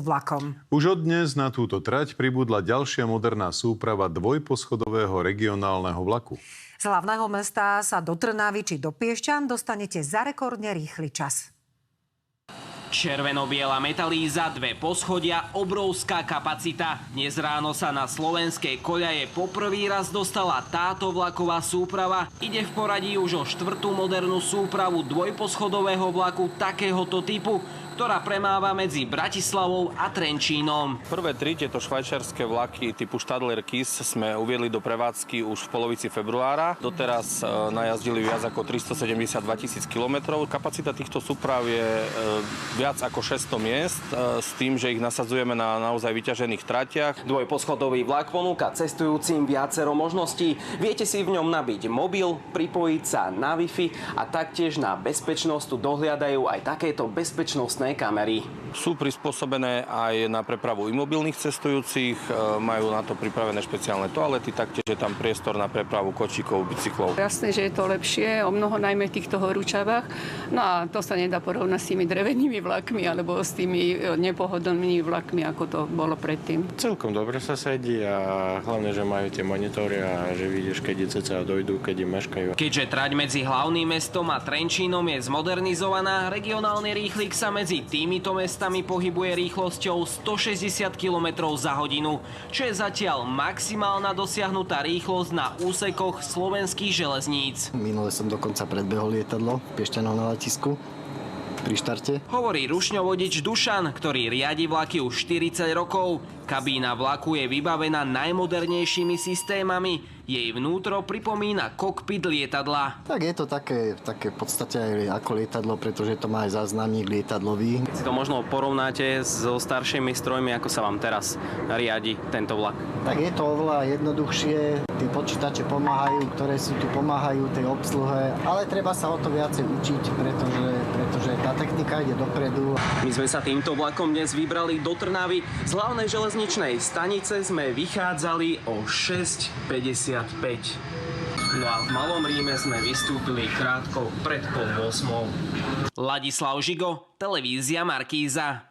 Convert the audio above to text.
vlakom. Už od dnes na túto trať pribudla ďalšia moderná súprava dvojposchodového regionálneho vlaku. Z hlavného mesta sa do Trnavy či do Piešťan dostanete za rekordne rýchly čas. Červeno-biela metalíza, 2 poschodia, obrovská kapacita. Dnes ráno sa na slovenskej koľaje poprvý raz dostala táto vlaková súprava. Ide v poradí už o 4. modernú súpravu dvojposchodového vlaku takéhoto typu, ktorá premáva medzi Bratislavou a Trenčínom. Prvé 3 tieto švajčiarske vlaky typu Stadler Kiss sme uviedli do prevádzky už v polovici februára. Doteraz najazdili viac ako 372 000 kilometrov. Kapacita týchto súprav je viac ako 600 miest, s tým, že ich nasadzujeme na naozaj vyťažených tratiach. Dvojposchodový vlak ponúka cestujúcim viacero možností. Viete si v ňom nabiť mobil, pripojiť sa na Wi-Fi a taktiež na bezpečnosť tu dohliadajú aj takéto bezpečnostné kamery. Sú prispôsobené aj na prepravu imobilných cestujúcich, majú na to pripravené špeciálne toalety, taktiež je tam priestor na prepravu kočíkov, bicyklov. Jasné, že je to lepšie, o mnoho najmä v týchto horúčavách. No a to sa nedá porovnať s tými drevenými vlakmi alebo s tými nepohodlnými vlakmi, ako to bolo predtým. Celkom dobre sa sedí a hlavne, že majú tie monitory a že vidíš, keď cca dojdú, keď im meškajú. Keďže trať medzi hlavným mestom a Trenčínom je zmodernizovaná, regionálny rýchlik sa medzi týmito mestami pohybuje rýchlosťou 160 km za hodinu, čo je zatiaľ maximálna dosiahnutá rýchlosť na úsekoch slovenských železníc. Minule som dokonca predbehol lietadlo v Piešťanoch na letisku pri štarte. Hovorí rušňovodič Dušan, ktorý riadi vlaky už 40 rokov. Kabína vlaku je vybavená najmodernejšími systémami. Jej vnútro pripomína kokpit lietadla. Tak je to také v podstate aj ako lietadlo, pretože to má aj záznamník lietadlový. Keď si to možno porovnáte so staršími strojmi, ako sa vám teraz riadi tento vlak? Tak je to oveľa jednoduchšie. Tie počítače pomáhajú, ktoré sú tu, pomáhajú tej obsluhe, ale treba sa o to viacej učiť, pretože tá technika ide dopredu. My sme sa týmto vlakom dnes vybrali do Trnavy. Z hlavnej železničnej stanice sme vychádzali o 6:55. No a v Malom Ríme sme vystúpili krátko pred 7:30. Ladislav Žigo, televízia Markíza.